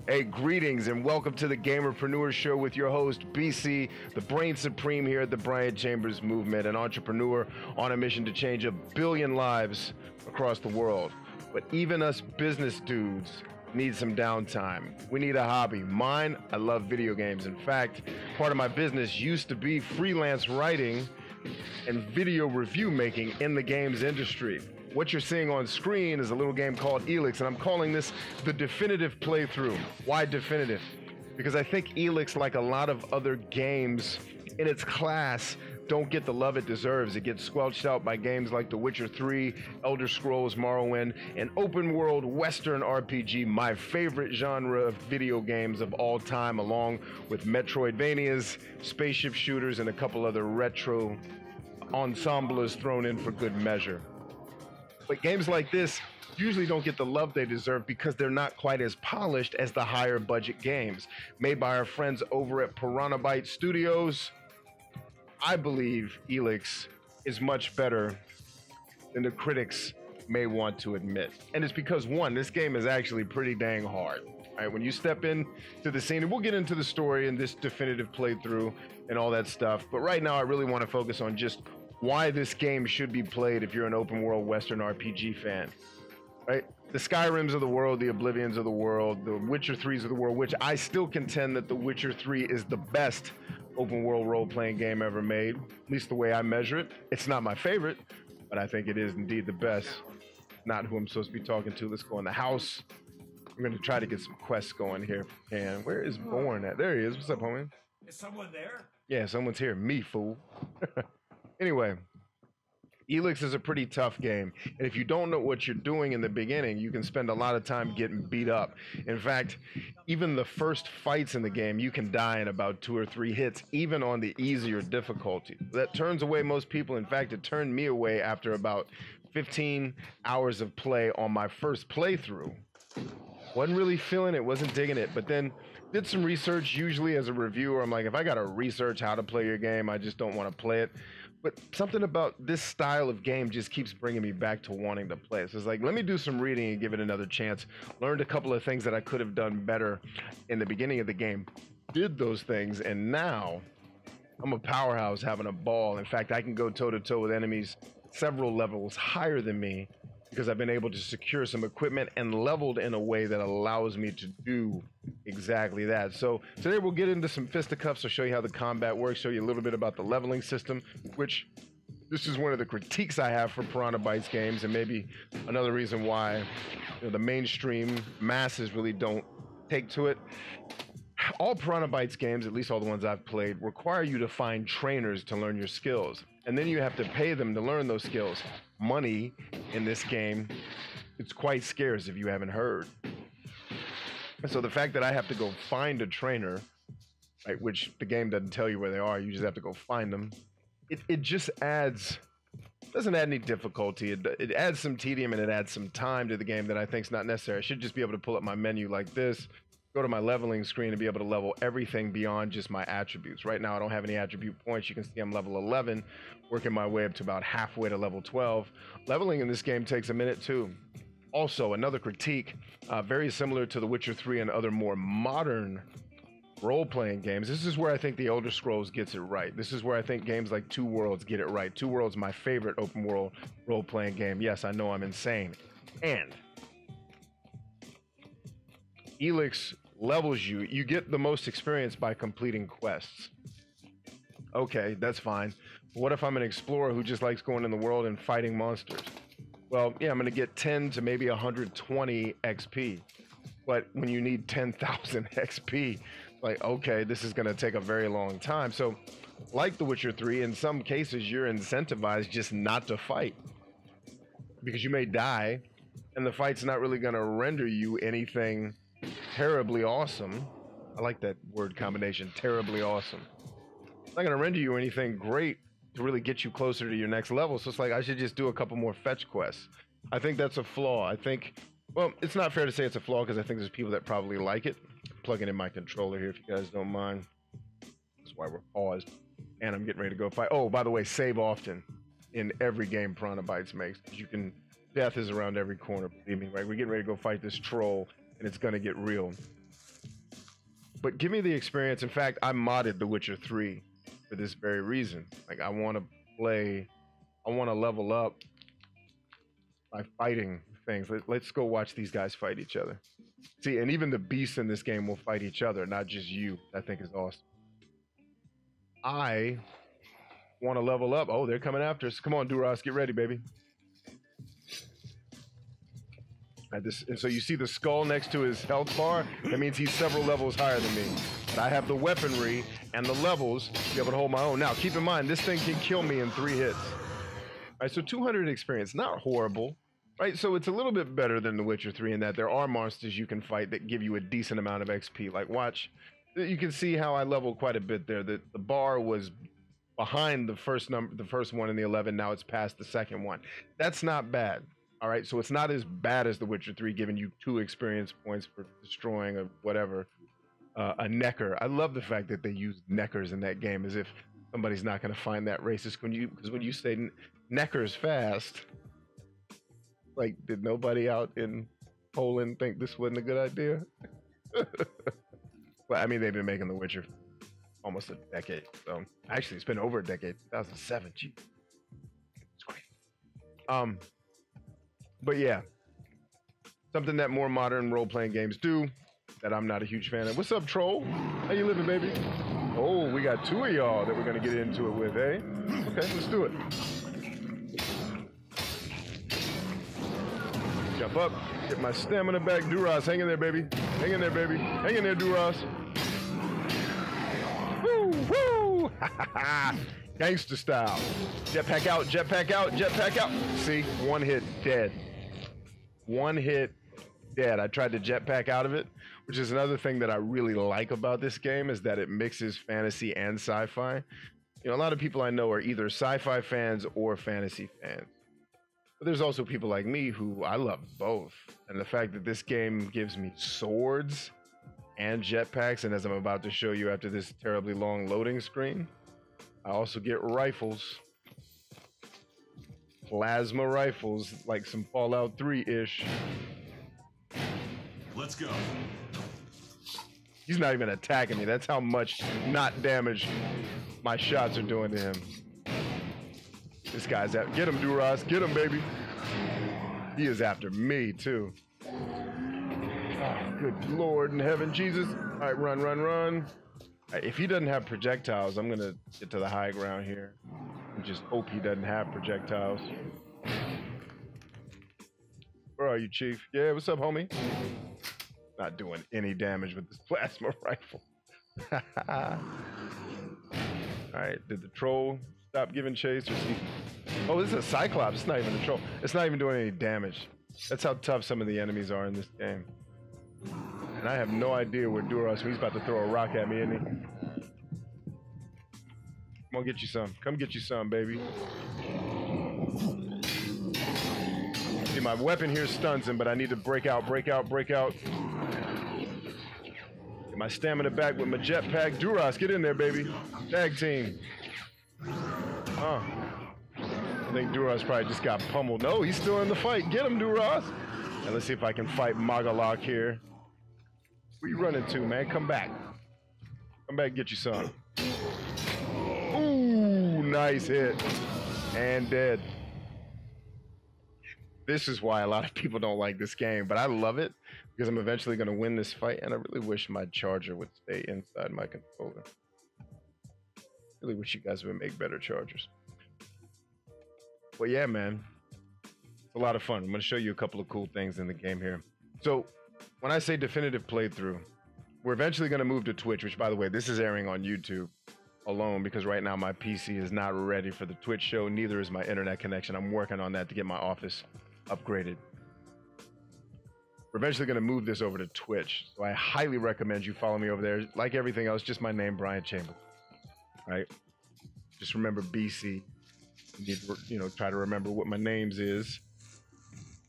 Hey, greetings and welcome to the Gamerpreneur Show with your host, BC, the brain supreme here at the Brian Chambers Movement, an entrepreneur on a mission to change 1 billion lives across the world. But even us business dudes need some downtime. We need a hobby. Mine, I love video games. In fact, part of my business used to be freelance writing and video review making in the games industry. What you're seeing on screen is a little game called ELEX, and I'm calling this the definitive playthrough. Why definitive? Because I think ELEX, like a lot of other games in its class, don't get the love it deserves. It gets squelched out by games like The Witcher 3, Elder Scrolls Morrowind, and open world Western RPG, my favorite genre of video games of all time, along with Metroidvanias, spaceship shooters, and a couple other retro ensembles thrown in for good measure. But games like this usually don't get the love they deserve because they're not quite as polished as the higher budget games made by our friends over at Piranha Bytes Studios. I believe ELEX is much better than the critics may want to admit. And it's because, one, this game is actually pretty dang hard. Right, when you step into the scene, and we'll get into the story and this definitive playthrough and all that stuff, but right now I really want to focus on just why this game should be played if you're an open world Western RPG fan. Right? The Skyrims of the world, the Oblivions of the world, the Witcher 3s of the world, which I still contend that The Witcher 3 is the best open world role-playing game ever made, at least the way I measure it. It's not my favorite, but I think it is indeed the best. Not who I'm supposed to be talking to. Let's go in the house. We're going to try to get some quests going here. And where is Born at? There he is. What's up, homie? Is someone there? Yeah, someone's here. Me, fool. Anyway, ELEX is a pretty tough game, and if you don't know what you're doing in the beginning, you can spend a lot of time getting beat up. In fact, even the first fights in the game, you can die in about 2 or 3 hits, even on the easier difficulty. That turns away most people. In fact, it turned me away after about 15 hours of play on my first playthrough. Wasn't really feeling it, wasn't digging it, but then did some research. Usually as a reviewer, I'm like, if I gotta research how to play your game, I just don't want to play it. But something about this style of game just keeps bringing me back to wanting to play it. So it's like, let me do some reading and give it another chance. Learned a couple of things that I could have done better in the beginning of the game. Did those things, and now I'm a powerhouse having a ball. In fact, I can go toe-to-toe with enemies several levels higher than me because I've been able to secure some equipment and leveled in a way that allows me to do exactly that. So today we'll get into some fisticuffs. I'll show you how the combat works, show you a little bit about the leveling system, which this is one of the critiques I have for Piranha Bytes games, and maybe another reason why the mainstream masses really don't take to it. All Piranha Bytes games, at least all the ones I've played, require you to find trainers to learn your skills. And then you have to pay them to learn those skills. Money in this game, it's quite scarce if you haven't heard. And so the fact that I have to go find a trainer, right, which the game doesn't tell you where they are, you just have to go find them. It just doesn't add any difficulty. It adds some tedium and it adds some time to the game that I think is not necessary. I should just be able to pull up my menu like this, go to my leveling screen and be able to level everything beyond just my attributes. Right now I don't have any attribute points. You can see I'm level 11, working my way up to about halfway to level 12. Leveling in this game takes a minute too. Also, another critique, very similar to The Witcher 3 and other more modern role-playing games. This is where I think the Elder Scrolls gets it right. This is where I think games like Two Worlds get it right. Two Worlds, my favorite open world role-playing game. Yes, I know I'm insane. And ELEX levels you. You get the most experience by completing quests. Okay, that's fine. What if I'm an explorer who just likes going in the world and fighting monsters? Well, yeah, I'm going to get 10 to maybe 120 XP. But when you need 10,000 XP, like, okay, this is going to take a very long time. So, like The Witcher 3, in some cases, you're incentivized just not to fight. Because you may die, and the fight's not really going to render you anything terribly awesome. I like that word combination, terribly awesome. It's not going to render you anything great to really get you closer to your next level. So it's like, I should just do a couple more fetch quests. I think that's a flaw. I think, well, it's not fair to say it's a flaw because I think there's people that probably like it. I'm plugging in my controller here if you guys don't mind. That's why we're paused. And I'm getting ready to go fight. Oh, by the way, save often in every game Piranha Bytes makes. You can, death is around every corner, believe me, right? We're getting ready to go fight this troll and it's gonna get real. But give me the experience. In fact, I modded The Witcher 3 for this very reason. Like, I want to level up by fighting things. Let's go watch these guys fight each other. See, and even the beasts in this game will fight each other, not just you. I think is awesome. I want to level up. Oh, they're coming after us. Come on, Duras, get ready, baby. And so you see the skull next to his health bar? That means he's several levels higher than me. But I have the weaponry and the levels to be able to hold my own. Now, keep in mind, this thing can kill me in 3 hits. All right, so 200 experience, not horrible. Right, so it's a little bit better than The Witcher 3 in that there are monsters you can fight that give you a decent amount of XP. Like, watch, you can see how I leveled quite a bit there. The bar was behind the first one in the 11. Now it's past the second one. That's not bad. All right, so it's not as bad as The Witcher 3, giving you 2 experience points for destroying a whatever, a necker. I love the fact that they use neckers in that game, as if somebody's not going to find that racist because when you say neckers fast, like, did nobody out in Poland think this wasn't a good idea? Well, I mean, they've been making The Witcher almost a decade. So actually, it's been over a decade. 2007. Gee, it's great. But yeah, something that more modern role-playing games do that I'm not a huge fan of. What's up, Troll? How you living, baby? Oh, we got 2 of y'all that we're gonna get into it with, eh? Okay, let's do it. Jump up, get my stamina back. Duras, hang in there, baby. Hang in there, baby. Hang in there, Duras. Woo, woo! Gangster style. Jetpack out, jetpack out, jetpack out. See, 1 hit, dead. 1 hit, dead. I tried to jetpack out of it, which is another thing that I really like about this game, is that it mixes fantasy and sci-fi. You know, a lot of people I know are either sci-fi fans or fantasy fans. But there's also people like me who I love both. And the fact that this game gives me swords and jetpacks, and as I'm about to show you after this terribly long loading screen, I also get rifles. Plasma rifles, like some Fallout 3-ish. Let's go. He's not even attacking me. That's how much not damage my shots are doing to him. This guy's out. Get him, Duras. Get him, baby. He is after me, too. Oh, good Lord in heaven, Jesus. All right, run, run, run. All right, if he doesn't have projectiles, I'm going to get to the high ground here. And just hope he doesn't have projectiles. Where are you, Chief? Yeah, what's up, homie? Not doing any damage with this plasma rifle. All right, did the troll stop giving chase? Or see? Oh, this is a Cyclops. It's not even a troll. It's not even doing any damage. That's how tough some of the enemies are in this game. And I have no idea where Duras, he's about to throw a rock at me, isn't he? Come on, get you some. Come get you some, baby. See, my weapon here stuns him, but I need to break out, break out, break out. Get my stamina back with my jetpack. Duras, get in there, baby. Tag team. Oh. I think Duras probably just got pummeled. No, he's still in the fight. Get him, Duras. And let's see if I can fight Magalan here. Where you running to, man? Come back. Come back and get you some. Ooh, nice hit. And dead. This is why a lot of people don't like this game, but I love it because I'm eventually going to win this fight, and I really wish my charger would stay inside my controller. Really wish you guys would make better chargers. Well, yeah, man. It's a lot of fun. I'm going to show you a couple of cool things in the game here. So, when I say definitive playthrough, we're eventually going to move to Twitch, which, by the way, this is airing on YouTube alone because right now my PC is not ready for the Twitch show. Neither is my internet connection. I'm working on that to get my office upgraded. We're eventually going to move this over to Twitch. So I highly recommend you follow me over there. Like everything else, just my name, Brian Chambers. Right? Just remember BC. You know, try to remember what my names is.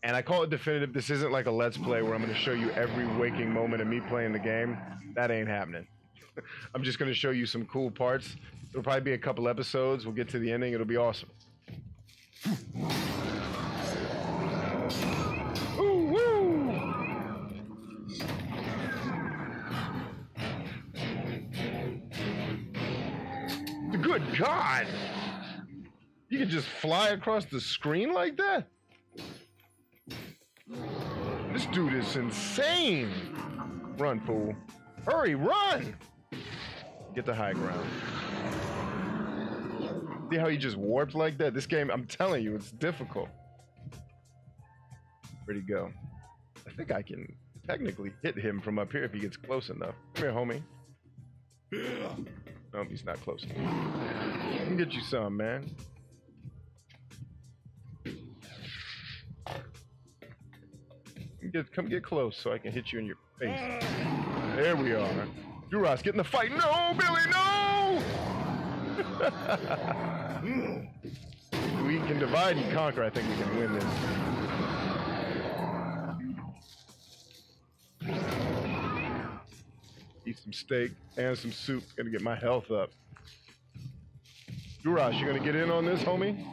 And I call it definitive. This isn't like a Let's Play where I'm going to show you every waking moment of me playing the game. That ain't happening. I'm just going to show you some cool parts. It'll probably be a couple episodes. We'll get to the ending. It'll be awesome. Ooh, woo! Good God! You can just fly across the screen like that? This dude is insane! Run, fool. Hurry, run! Get the high ground. See how he just warped like that? This game, I'm telling you, it's difficult. Where'd he go? I think I can technically hit him from up here if he gets close enough. Come here, homie. No, he's not close enough. Let me get you some, man. Come get close so I can hit you in your face. There we are. Duras, get in the fight. No, Billy, no! We can divide and conquer. I think we can win this. Eat some steak and some soup. Gonna get my health up. Duras, you gonna get in on this, homie?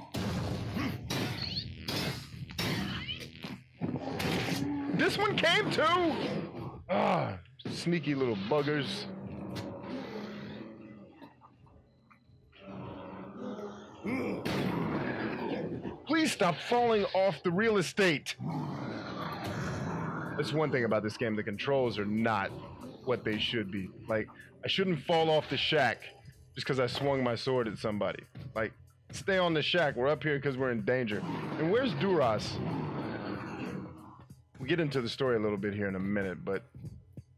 This one came too! Ah, sneaky little buggers. Please stop falling off the real estate. That's one thing about this game. The controls are not what they should be. Like, I shouldn't fall off the shack just because I swung my sword at somebody. Like, stay on the shack. We're up here because we're in danger. And where's Duras? We'll get into the story a little bit here in a minute, but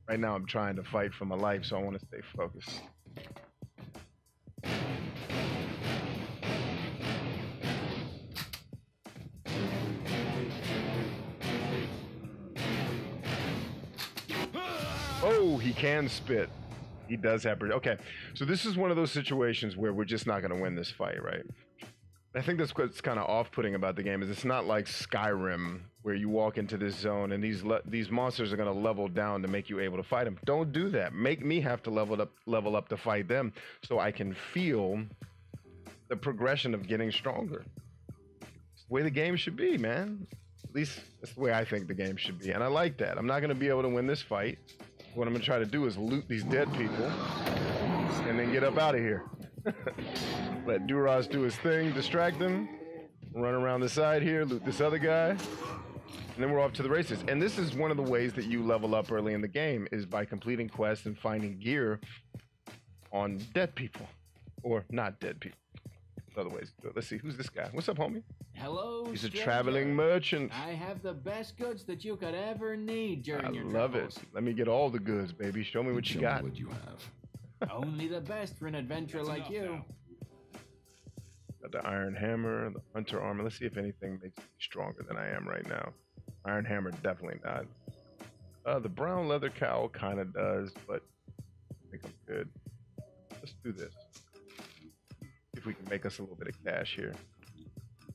right now I'm trying to fight for my life, so I want to stay focused. Oh, he can spit. He does have... Okay, so this is one of those situations where we're just not going to win this fight, right? I think that's what's kind of off-putting about the game is it's not like Skyrim where you walk into this zone and these monsters are going to level down to make you able to fight them. Don't do that. Make me have to level up to fight them so I can feel the progression of getting stronger. It's the way the game should be, man. At least that's the way I think the game should be. And I like that. I'm not going to be able to win this fight. What I'm going to try to do is loot these dead people and then get up out of here. Let Duras do his thing, distract him, run around the side here, loot this other guy, and then we're off to the races. And this is one of the ways that you level up early in the game is by completing quests and finding gear on dead people. Or not dead people. There's other ways to do it. Let's see, who's this guy? What's up, homie? Hello, He's a stranger. traveling merchant. I have the best goods that you could ever need during your love travels. it. Let me get all the goods, baby. Show me what you got. What you have. Only the best for an adventurer like you. Got the iron hammer, the hunter armor. Let's see if anything makes me stronger than I am right now. Iron hammer, definitely not. The brown leather cowl kind of does, but I think I'm good. Let's do this. See if we can make us a little bit of cash here.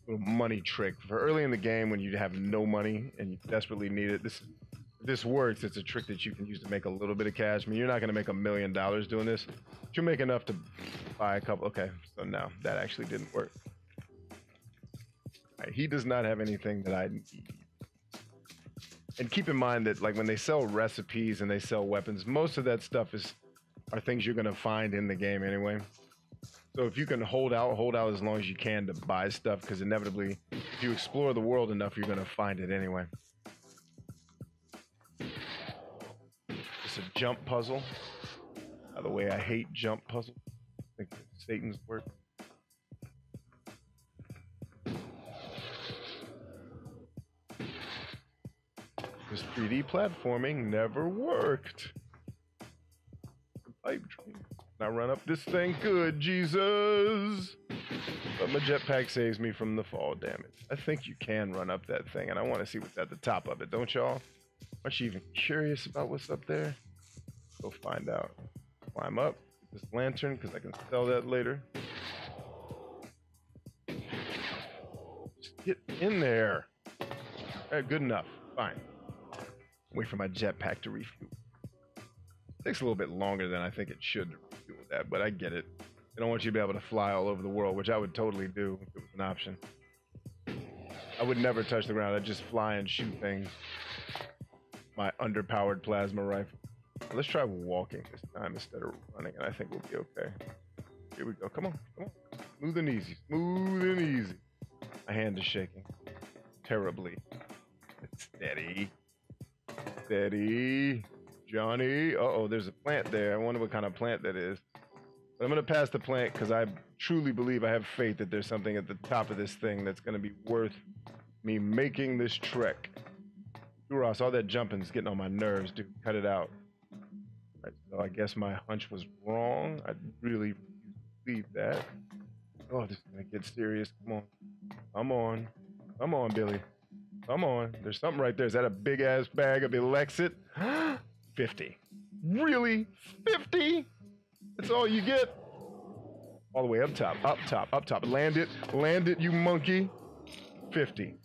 Little money trick for early in the game when you have no money and you desperately need it. This works. It's a trick that you can use to make a little bit of cash. I mean, you're not going to make $1 million doing this, but you'll make enough to buy a couple. Okay, so no, that actually didn't work. All right, he does not have anything that I need. And keep in mind that, like, when they sell recipes and they sell weapons, most of that stuff are things you're going to find in the game anyway. So if you can hold out as long as you can to buy stuff, because inevitably, if you explore the world enough, you're going to find it anyway. It's a jump puzzle. By the way, I hate jump puzzles. I think it's Satan's work. This 3D platforming never worked. Pipe dream. I run up this thing good, Jesus. But my jetpack saves me from the fall, damn it. I think you can run up that thing, and I want to see what's at the top of it, don't y'all? Aren't you even curious about what's up there? Go find out. Climb up, get this lantern, because I can sell that later. Just get in there. All right, good enough. Fine. Wait for my jetpack to refuel. Takes a little bit longer than I think it should to refuel that, but I get it. They don't want you to be able to fly all over the world, which I would totally do if it was an option. I would never touch the ground. I'd just fly and shoot things. My underpowered plasma rifle. Let's try walking this time instead of running, and I think we'll be okay. Here we go. Come on. Come on. Smooth and easy. Smooth and easy. My hand is shaking. Terribly. Steady. Steady. Johnny. Uh-oh, there's a plant there. I wonder what kind of plant that is. But I'm going to pass the plant because I truly believe, I have faith that there's something at the top of this thing that's going to be worth me making this trek. Ross, all that jumping is getting on my nerves, dude. Cut it out. Right, so I guess my hunch was wrong. I really believe that. Oh, this is going to get serious. Come on. Come on. Come on, Billy. Come on. There's something right there. Is that a big-ass bag of Elexit? 50. Really? 50? That's all you get? All the way up top, up top, up top. Land it, you monkey. 50.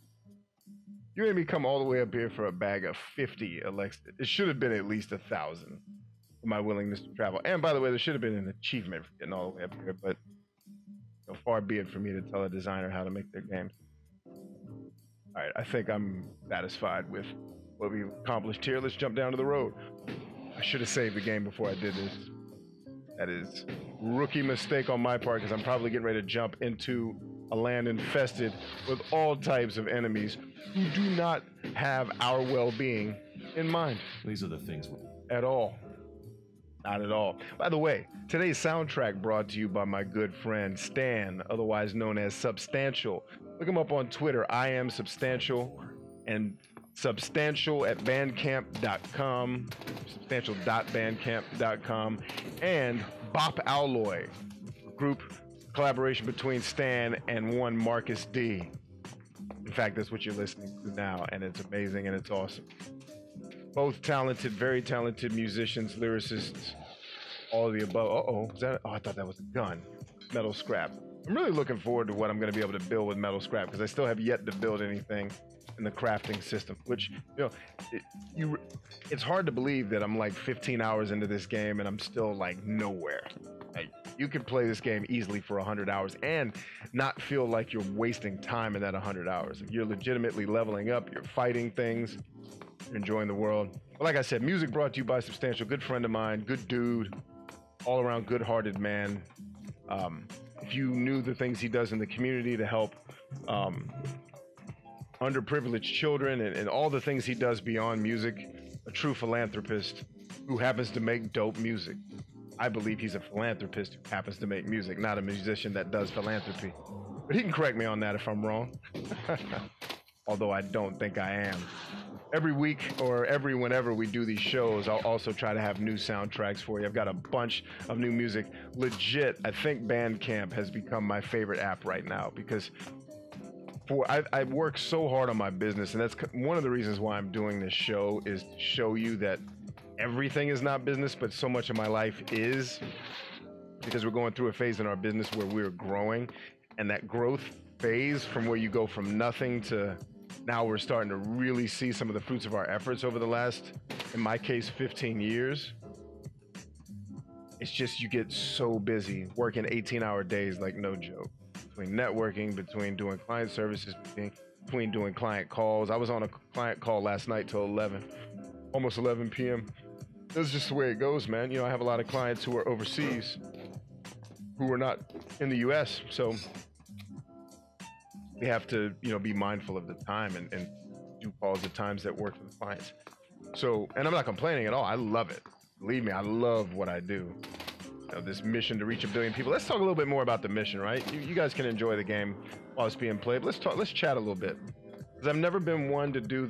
You made me come all the way up here for a bag of 50 Elexit. It should have been at least 1,000 for my willingness to travel. And by the way, there should have been an achievement for getting all the way up here, but so far be it for me to tell a designer how to make their games. All right, I think I'm satisfied with what we've accomplished here. Let's jump down to the road. I should have saved the game before I did this. That is rookie mistake on my part because I'm probably getting ready to jump into a land infested with all types of enemies who do not have our well-being in mind. These are the things. At all. Not at all. By the way, today's soundtrack brought to you by my good friend Stan, otherwise known as Substantial. Look him up on Twitter. I am Substantial, and Substantial at bandcamp.com, substantial.bandcamp.com, and Bop Alloy, group collaboration between Stan and one Marcus D. In fact, that's what you're listening to now, and it's amazing and it's awesome. Both talented, very talented musicians, lyricists, all of the above. Uh-oh, is that? Oh, I thought that was a gun. Metal scrap. I'm really looking forward to what I'm going to be able to build with metal scrap because I still have yet to build anything in the crafting system, which, you know, it's hard to believe that I'm like 15 hours into this game and I'm still like nowhere. Like, you could play this game easily for 100 hours and not feel like you're wasting time in that 100 hours. You're legitimately leveling up, you're fighting things, you're enjoying the world. But like I said, music brought to you by Substantial, good friend of mine, good dude, all around good-hearted man. If you knew the things he does in the community to help underprivileged children and all the things he does beyond music, a true philanthropist who happens to make dope music. I believe he's a philanthropist who happens to make music, not a musician that does philanthropy. But he can correct me on that if I'm wrong. Although I don't think I am. Every week or whenever we do these shows, I'll also try to have new soundtracks for you. I've got a bunch of new music. Legit, I think Bandcamp has become my favorite app right now because I work so hard on my business, and that's one of the reasons why I'm doing this show, is to show you that everything is not business, but so much of my life is, because we're going through a phase in our business where we're growing, and that growth phase from where you go from nothing to now we're starting to really see some of the fruits of our efforts over the last, in my case, 15 years. It's just, you get so busy working 18-hour days like no joke. Between networking, between doing client services, between doing client calls. I was on a client call last night till 11, almost 11 p.m. That's just the way it goes, man. You know, I have a lot of clients who are overseas, who are not in the U.S., so we have to, you know, be mindful of the time and do calls at times that work for the clients. So, and I'm not complaining at all. I love it. Believe me, I love what I do. You know, this mission to reach 1 billion people. Let's talk a little bit more about the mission, right? You guys can enjoy the game while it's being played. But let's chat a little bit. Because I've never been one to do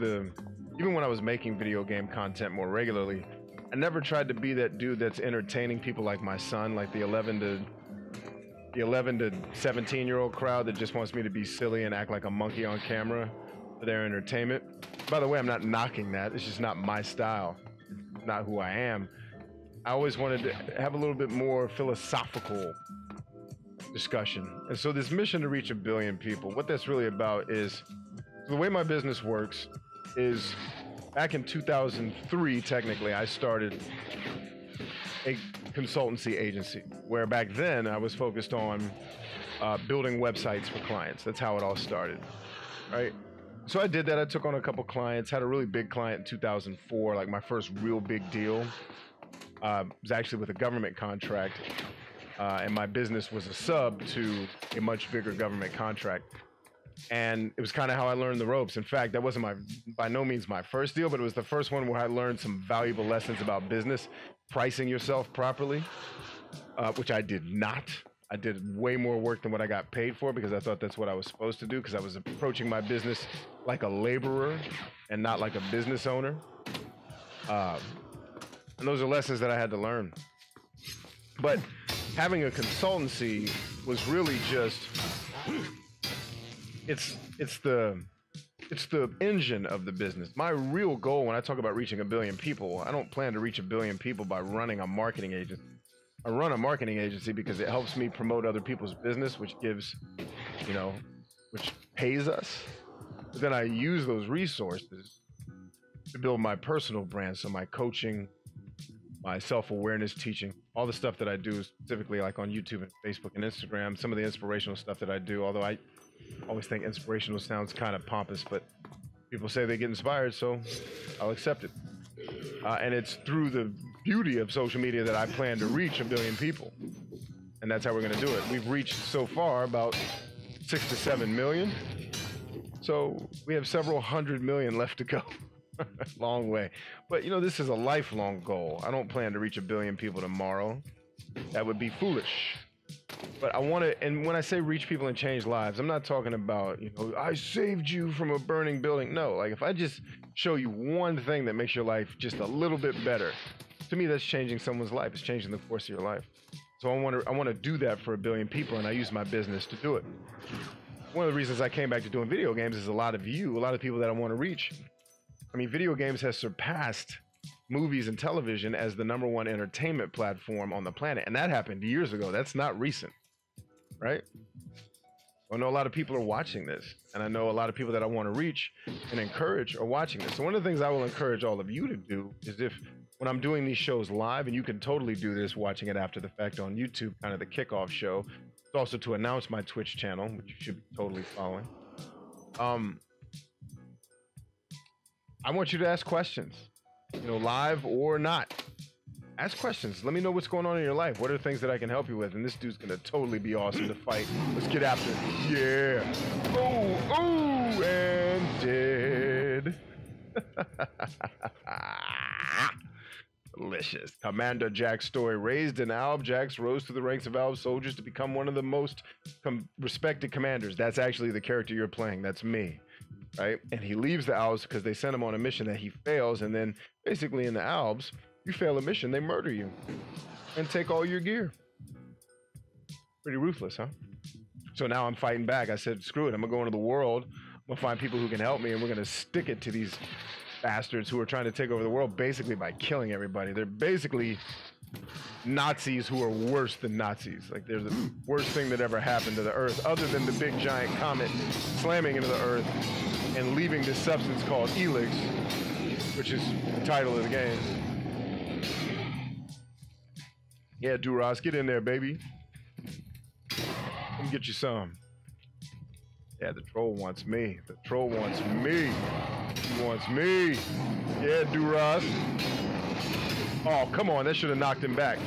even when I was making video game content more regularly, I never tried to be that dude that's entertaining people like my son, like the 11 to 17-year-old crowd that just wants me to be silly and act like a monkey on camera for their entertainment. By the way, I'm not knocking that. It's just not my style. It's not who I am. I always wanted to have a little bit more philosophical discussion. And so this mission to reach 1 billion people, what that's really about is, the way my business works is, back in 2003, technically, I started a consultancy agency, where back then I was focused on building websites for clients. That's how it all started, right? So I did that. I took on a couple clients, had a really big client in 2004, like my first real big deal. Was actually with a government contract. and my business was a sub to a much bigger government contract. And it was kind of how I learned the ropes. In fact, that wasn't by no means my first deal, but it was the first one where I learned some valuable lessons about business, pricing yourself properly, which I did not. I did way more work than what I got paid for because I thought that's what I was supposed to do, because I was approaching my business like a laborer and not like a business owner. And those are lessons that I had to learn. But having a consultancy was really just, it's the engine of the business. My real goal when I talk about reaching 1 billion people, I don't plan to reach 1 billion people by running a marketing agency. I run a marketing agency because it helps me promote other people's business, which gives, which pays us. But then I use those resources to build my personal brand. So my coaching, my self-awareness teaching, all the stuff that I do specifically like on YouTube and Facebook and Instagram, some of the inspirational stuff that I do, although I always think inspirational sounds kind of pompous, but people say they get inspired, so I'll accept it. And it's through the beauty of social media that I plan to reach 1 billion people. And that's how we're going to do it. We've reached so far about 6 to 7 million. So we have several 100 million left to go. Long way. But this is a lifelong goal. I don't plan to reach 1 billion people tomorrow. That would be foolish. But I want to, and when I say reach people and change lives, I'm not talking about, I saved you from a burning building. No, like if I just show you one thing that makes your life just a little bit better, to me, that's changing someone's life. It's changing the course of your life. So I want to do that for 1 billion people, and I use my business to do it. One of the reasons I came back to doing video games is a lot of people that I want to reach. I mean, video games has surpassed movies and television as the #1 entertainment platform on the planet. And that happened years ago. That's not recent, right? I know a lot of people are watching this, and I know a lot of people that I want to reach and encourage are watching this. So one of the things I will encourage all of you to do is when I'm doing these shows live, and you can totally do this watching it after the fact on YouTube, kind of the kickoff show. It's also to announce my Twitch channel, which you should be totally following. I want you to ask questions, live or not. Ask questions. Let me know what's going on in your life. What are the things that I can help you with? And this dude's going to totally be awesome to fight. Let's get after it. Yeah. Oh, and dead. Delicious. Commander Jack's story. Raised in Alb, Jax rose through the ranks of Alb soldiers to become one of the most respected commanders. That's actually the character you're playing. That's me. Right? And he leaves the Alps because they sent him on a mission that he fails. And then basically in the Alps, you fail a mission, they murder you and take all your gear. Pretty ruthless, huh? So now I'm fighting back. I said, screw it. I'm going to go into the world. I'm going to find people who can help me, and we're going to stick it to these bastards who are trying to take over the world basically by killing everybody. They're basically Nazis who are worse than Nazis. Like, they're the worst thing that ever happened to the Earth, other than the big giant comet slamming into the Earth and leaving this substance called ELEX, which is the title of the game. Yeah, Duras, get in there, baby. Let me get you some. Yeah, the troll wants me. The troll wants me. He wants me. Yeah, Duras. Oh, come on. That should have knocked him back.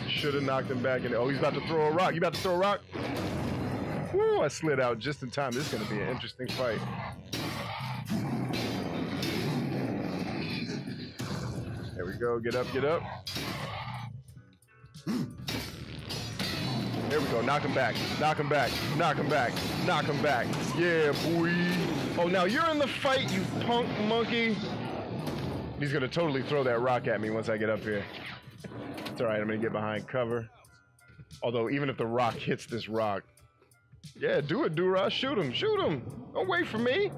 Should have knocked him back. Oh, he's about to throw a rock. You about to throw a rock? Woo, I slid out just in time. This is going to be an interesting fight. There we go. Get up, get up. There we go. Knock him back. Knock him back. Knock him back. Knock him back. Yeah, boy. Oh, now you're in the fight, you punk monkey. He's going to totally throw that rock at me once I get up here. It's all right. I'm going to get behind cover. Although, even if the rock hits this rock. Yeah, do it, Dura. Shoot him. Shoot him. Don't wait for me.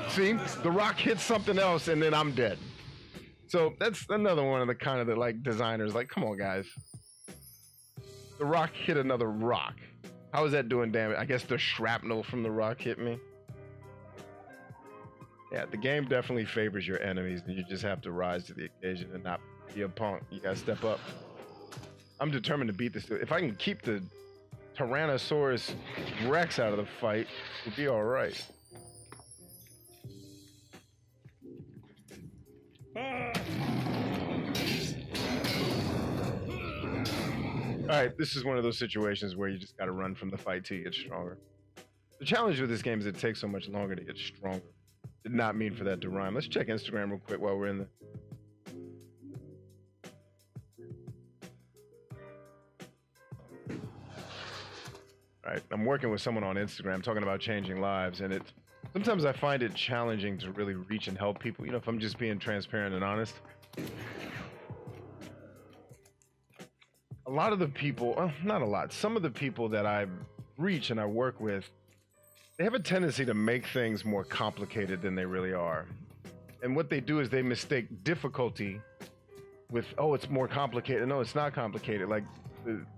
See? The rock hits something else, and then I'm dead. So that's another one of the kind of the like designers like, come on, guys. The rock hit another rock. How is that doing damage? I guess the shrapnel from the rock hit me. Yeah, the game definitely favors your enemies, and you just have to rise to the occasion and not be a punk. You gotta step up. I'm determined to beat this. If I can keep the Tyrannosaurus Rex out of the fight, we'll be all right. All right, this is one of those situations where you just got to run from the fight till you get stronger. The challenge with this game is it takes so much longer to get stronger. Did not mean for that to rhyme. Let's check Instagram real quick while we're in the. All right, I'm working with someone on Instagram talking about changing lives, and sometimes I find it challenging to really reach and help people. You know, if I'm just being transparent and honest. A lot of the people, well, not a lot, some of the people that I reach and I work with, they have a tendency to make things more complicated than they really are. And what they do is they mistake difficulty with, oh, it's more complicated. No, it's not complicated. Like,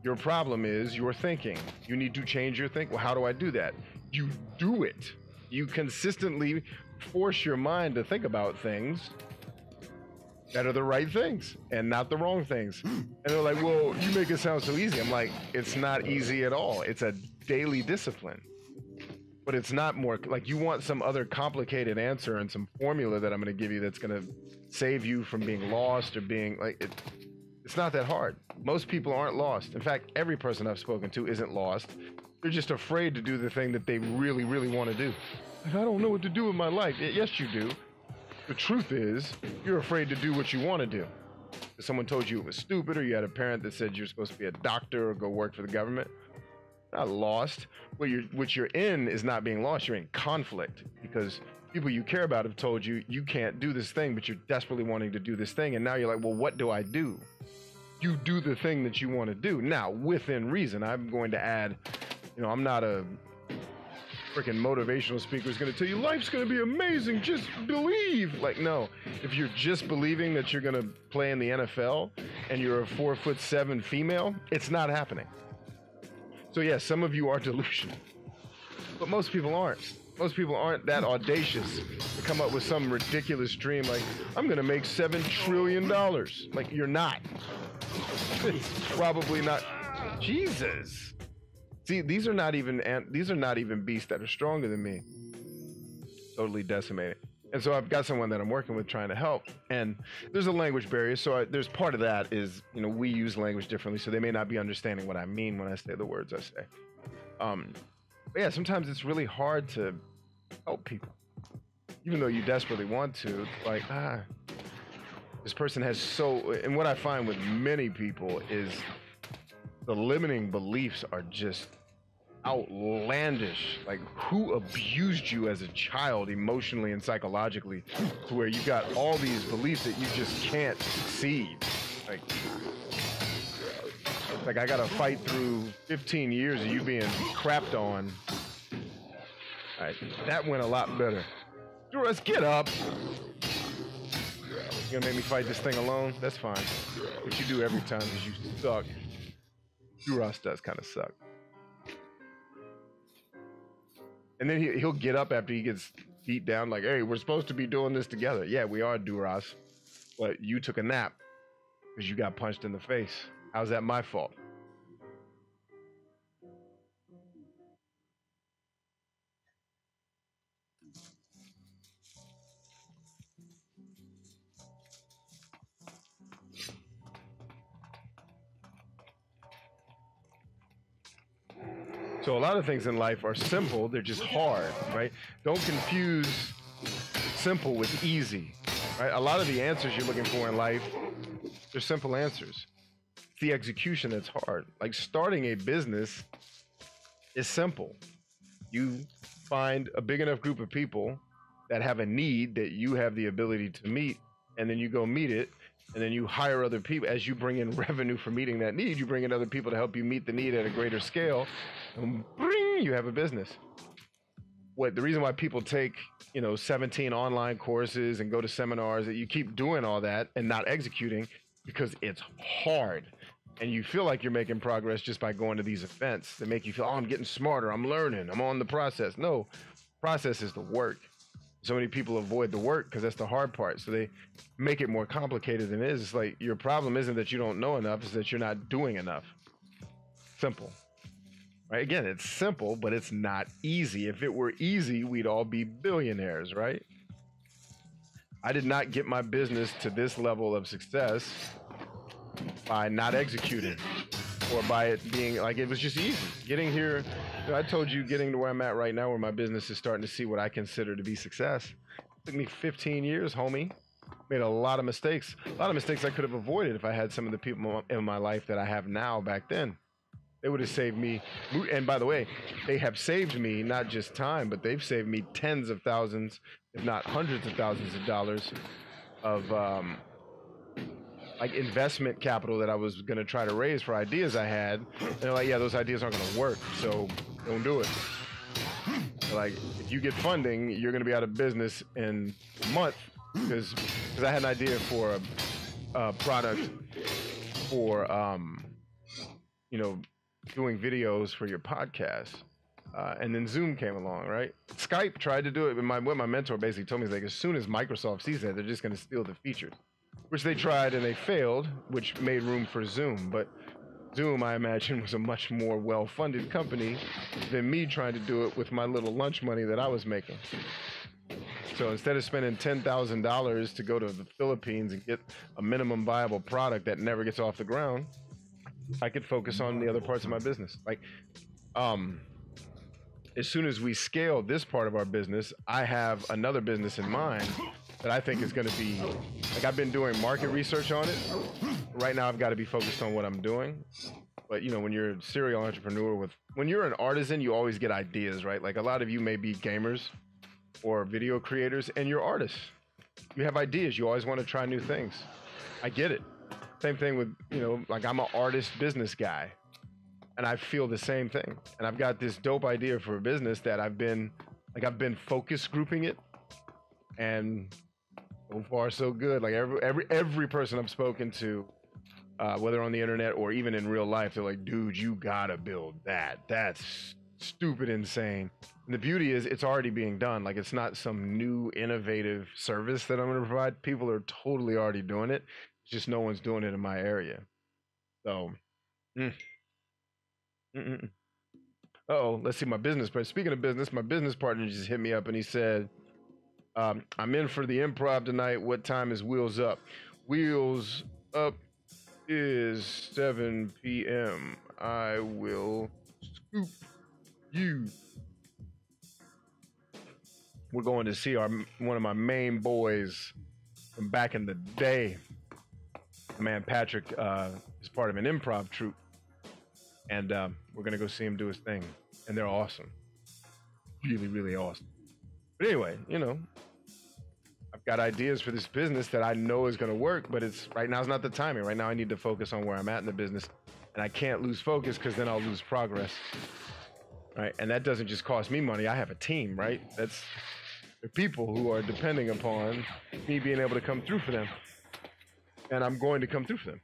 your problem is your thinking. You need to change your thinking. Well, how do I do that? You do it. You consistently force your mind to think about things that are the right things and not the wrong things. And they're like, well, you make it sound so easy. I'm like, it's not easy at all. It's a daily discipline. But it's not more, like, you want some other complicated answer and some formula that I'm going to give you that's going to save you from being lost or being, like, it's not that hard. Most people aren't lost. In fact, every person I've spoken to isn't lost. They're just afraid to do the thing that they really, really want to do. Like, I don't know what to do with my life. Yes, you do. The truth is, you're afraid to do what you want to do. If someone told you it was stupid, or you had a parent that said you're supposed to be a doctor or go work for the government, not lost. What you're in is not being lost. You're in conflict because people you care about have told you you can't do this thing, but you're desperately wanting to do this thing. And now you're like, well, what do I do? You do the thing that you want to do. Now, within reason, I'm going to add, you know, I'm not a freaking motivational speaker who's going to tell you life's going to be amazing. Just believe. Like, no, if you're just believing that you're going to play in the NFL and you're a 4'7" female, it's not happening. So yeah, some of you are delusional, but most people aren't. Most people aren't that audacious to come up with some ridiculous dream like, I'm going to make $7 trillion. Like, you're not. It's probably not. Jesus. See, these are not even beasts that are stronger than me. Totally decimated. And so I've got someone that I'm working with trying to help, and there's a language barrier. So there's part of that is, you know, we use language differently, so they may not be understanding what I mean when I say the words I say. But yeah, sometimes it's really hard to help people, even though you desperately want to. It's like, this person has and what I find with many people is the limiting beliefs are just outlandish. Like, who abused you as a child emotionally and psychologically to where you got all these beliefs that you just can't succeed? Like I gotta fight through 15 years of you being crapped on. All right, that went a lot better. Let's get up. You gonna make me fight this thing alone? That's fine. What you do every time because you suck. Duras does kind of suck. And then he'll get up after he gets beat down like, hey, we're supposed to be doing this together. Yeah, we are, Duras. But you took a nap because you got punched in the face. How's that my fault? So a lot of things in life are simple, they're just hard, right? Don't confuse simple with easy, right? A lot of the answers you're looking for in life, they're simple answers. It's the execution that's hard. Like starting a business is simple. You find a big enough group of people that have a need that you have the ability to meet, and then you go meet it, and then you hire other people. As you bring in revenue for meeting that need, you bring in other people to help you meet the need at a greater scale, and bring, you have a business. The reason why people take, 17 online courses and go to seminars, that you keep doing all that and not executing, because it's hard. And you feel like you're making progress just by going to these events that make you feel, oh, I'm getting smarter, I'm learning, I'm on the process. No, process is the work. So many people avoid the work because that's the hard part. So they make it more complicated than it is. It's like your problem isn't that you don't know enough, it's that you're not doing enough. Simple. Right? Again, it's simple, but it's not easy. If it were easy, we'd all be billionaires, right? I did not get my business to this level of success by not executing. or by it being like it was just easy getting here. You know, I told you getting to where I'm at right now, where my business is starting to see what I consider to be success. It took me 15 years, homie. Made a lot of mistakes. A lot of mistakes I could have avoided if I had some of the people in my life that I have now back then. They would have saved me. And by the way, they have saved me not just time, but they've saved me tens of thousands, if not hundreds of thousands of dollars of like investment capital that I was going to try to raise for ideas I had. And they're like, yeah, those ideas aren't going to work, so don't do it. Like, if you get funding, you're going to be out of business in a month. Because I had an idea for a product for, you know, doing videos for your podcast. And then Zoom came along, right? Skype tried to do it, but what my mentor basically told me is like, as soon as Microsoft sees that, they're just going to steal the features. Which they tried and they failed, which made room for Zoom. But Zoom, I imagine, was a much more well-funded company than me trying to do it with my little lunch money that I was making. So instead of spending $10,000 to go to the Philippines and get a minimum viable product that never gets off the ground, I could focus on the other parts of my business. Like, as soon as we scale this part of our business, I have another business in mind that I think is going to be, like, I've been doing market research on it. Right now, I've got to be focused on what I'm doing. But, you know, when you're a serial entrepreneur when you're an artisan, you always get ideas, right? Like, a lot of you may be gamers or video creators, and you're artists. You have ideas. You always want to try new things. I get it. Same thing with, you know, like, I'm an artist business guy, and I feel the same thing. And I've got this dope idea for a business that I've been focus grouping it, and so far so good. Like, every person I've spoken to, whether on the internet or even in real life, they're like, dude, you gotta build that. That's stupid insane. And the beauty is it's already being done. Like, it's not some new innovative service that I'm going to provide. People are totally already doing it. It's just no one's doing it in my area. So, uh-oh, let's see my business. But speaking of business, my business partner just hit me up and he said, I'm in for the improv tonight. What time is Wheels Up? Wheels Up is 7 p.m. I will scoop you. We're going to see one of my main boys from back in the day. My man Patrick is part of an improv troupe, and we're gonna go see him do his thing, and they're awesome, really, really awesome. But anyway, you know, I've got ideas for this business that I know is gonna work, but right now is not the timing. Right now, I need to focus on where I'm at in the business, and I can't lose focus because then I'll lose progress. Right, and that doesn't just cost me money. I have a team, right? There are people who are depending upon me being able to come through for them, and I'm going to come through for them.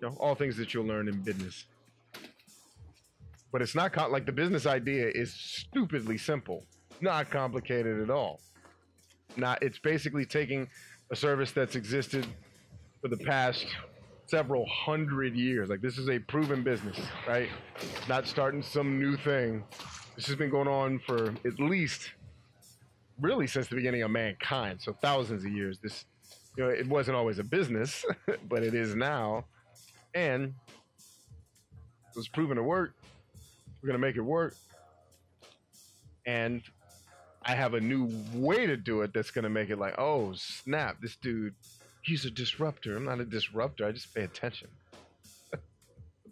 You know, all things that you'll learn in business. But it's not like the business idea is stupidly simple, not complicated at all. It's basically taking a service that's existed for the past several hundred years. Like, this is a proven business, right? Not starting some new thing. This has been going on for at least, really, since the beginning of mankind. So thousands of years. This, you know, it wasn't always a business, but it is now. And it was proven to work. We're going to make it work. And I have a new way to do it that's going to make it like, oh, snap, this dude, he's a disruptor. I'm not a disruptor. I just pay attention. Put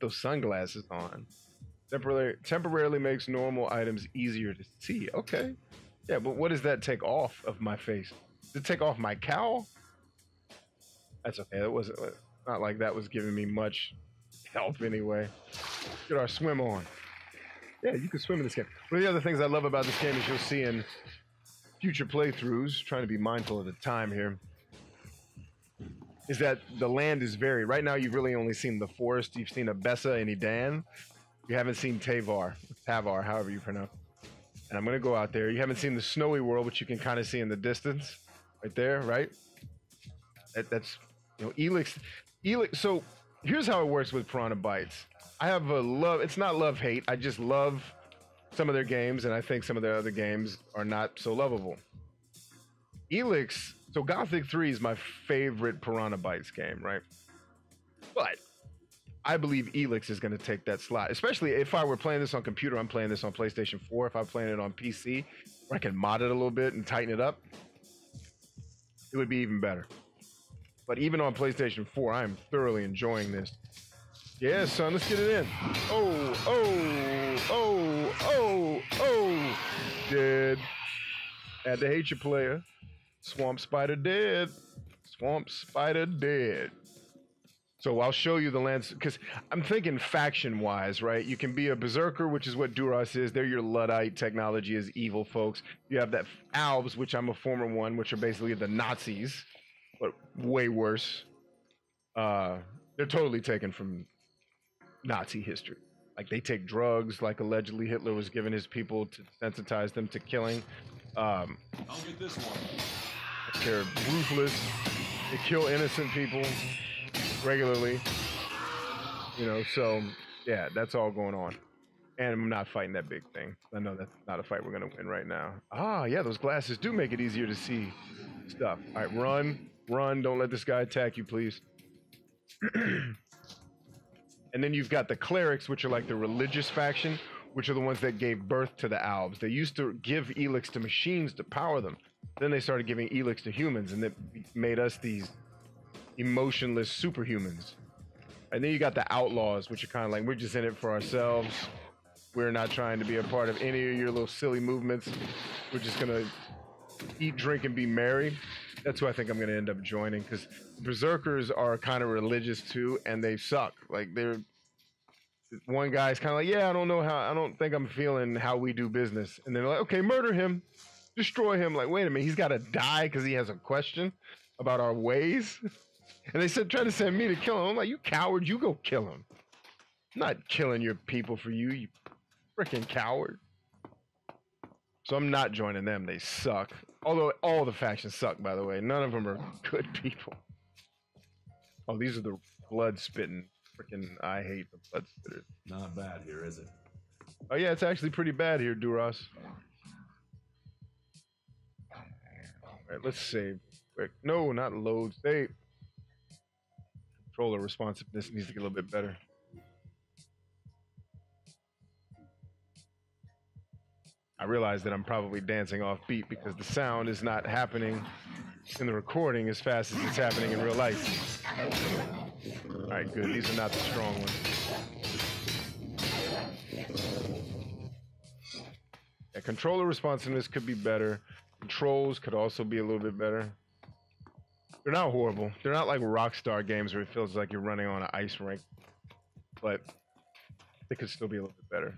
those sunglasses on. Temporarily makes normal items easier to see. Okay. Yeah, but what does that take off of my face? Does it take off my cowl? That's okay. That wasn't not like that was giving me much help anyway. Get our swim on. Yeah, you can swim in this game. One of the other things I love about this game is you'll see in future playthroughs, trying to be mindful of the time here, is that the land is varied. Right now, you've really only seen the forest. You've seen Abessa and Edan. You haven't seen Tavar, however you pronounce it. And I'm going to go out there. You haven't seen the snowy world, which you can kind of see in the distance. Right there, right? That's, you know, ELEX. So here's how it works with Piranha Bytes. I have a love. It's not love-hate. I just love some of their games, and I think some of their other games are not so lovable. ELEX, so Gothic 3 is my favorite Piranha Bytes game, right? But I believe ELEX is going to take that slot, especially if I were playing this on computer. I'm playing this on PlayStation 4. If I'm playing it on PC, where I can mod it a little bit and tighten it up, it would be even better. But even on PlayStation 4, I am thoroughly enjoying this. Yeah, son, let's get it in. Oh. Dead. Had to hate your player. Swamp spider dead. Swamp spider dead. So I'll show you the lands, because I'm thinking faction-wise, right? You can be a berserker, which is what Duras is. They're your Luddite. Technology is evil, folks. You have that Alves, which I'm a former one, which are basically the Nazis, but way worse. They're totally taken from Nazi history. Like, they take drugs, like allegedly Hitler was giving his people to sensitize them to killing. I'll get this one. They're ruthless. They kill innocent people regularly. You know, so yeah, that's all going on. And I'm not fighting that big thing. I know that's not a fight we're gonna win right now. Ah, yeah, those glasses do make it easier to see stuff. All right, run. Don't let this guy attack you, please. And then you've got the clerics, which are like the religious faction, which are the ones that gave birth to the Alves. They used to give ELEX to machines to power them. Then they started giving ELEX to humans, and it made us these emotionless superhumans. And then you got the outlaws, which are kind of like, we're just in it for ourselves. We're not trying to be a part of any of your little silly movements. We're just gonna eat, drink, and be merry. That's who I think I'm gonna end up joining, because berserkers are kind of religious too, and they suck. Like, they're, one guy's kind of like, yeah, I don't think I'm feeling how we do business. And they're like, okay, murder him, destroy him. Like, wait a minute, he's got to die because he has a question about our ways. And they said, trying to send me to kill him. I'm like, you coward, you go kill him. I'm not killing your people for you, you freaking coward. So I'm not joining them. They suck. Although all the factions suck, by the way. None of them are good people. Oh, these are the blood spitting. Freaking, I hate the blood spitters. Not bad here, is it? Oh yeah, it's actually pretty bad here, Duras. All right, let's save quick. No, not load. Save. Controller responsiveness needs to get a little bit better. I realize that I'm probably dancing off beat because the sound is not happening in the recording as fast as it's happening in real life. All right, good. These are not the strong ones. Yeah, controller responsiveness could be better. Controls could also be a little bit better. They're not horrible. They're not like Rockstar games where it feels like you're running on an ice rink, but they could still be a little bit better.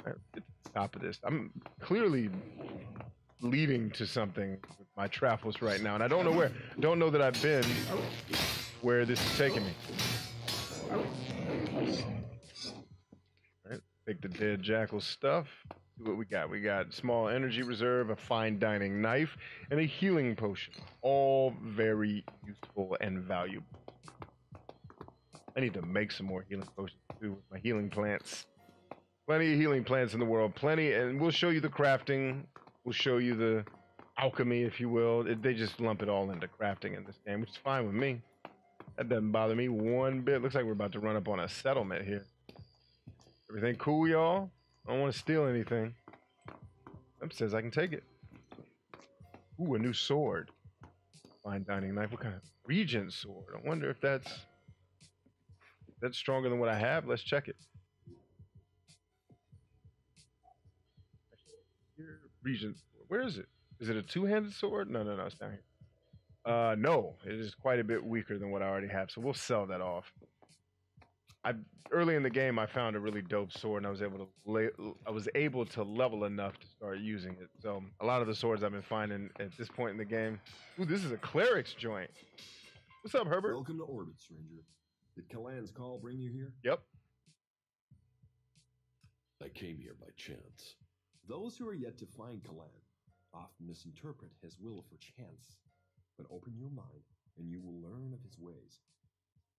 All right, get to the top of this. I'm clearly leading to something with my travels right now, and I don't know where. Don't know that I've been where this is taking me. All right, take the dead jackal stuff. See what we got. We got small energy reserve, a fine dining knife, and a healing potion. All very useful and valuable. I need to make some more healing potions too with my healing plants. Plenty of healing plants in the world. Plenty, and we'll show you the crafting. We'll show you the alchemy, if you will. They just lump it all into crafting in this game, which is fine with me. That doesn't bother me one bit. Looks like we're about to run up on a settlement here. Everything cool, y'all? I don't want to steal anything. That says I can take it. Ooh, a new sword. Fine dining knife. What kind of regent sword? I wonder if that's stronger than what I have. Let's check it. Regent sword. Where is it? Is it a two-handed sword? No, it's down here. No, it is quite a bit weaker than what I already have, so we'll sell that off. Early in the game, I found a really dope sword, and I was able to level enough to start using it. So a lot of the swords I've been finding at this point in the game. Ooh, this is a cleric's joint. What's up, Herbert? Welcome to orbit, stranger. Did Kalan's call bring you here? Yep. I came here by chance. Those who are yet to find Kalan often misinterpret his will for chance. But open your mind, and you will learn of his ways.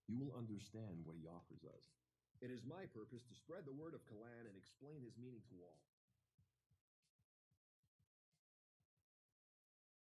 You will understand what he offers us. It is my purpose to spread the word of Kalan and explain his meaning to all.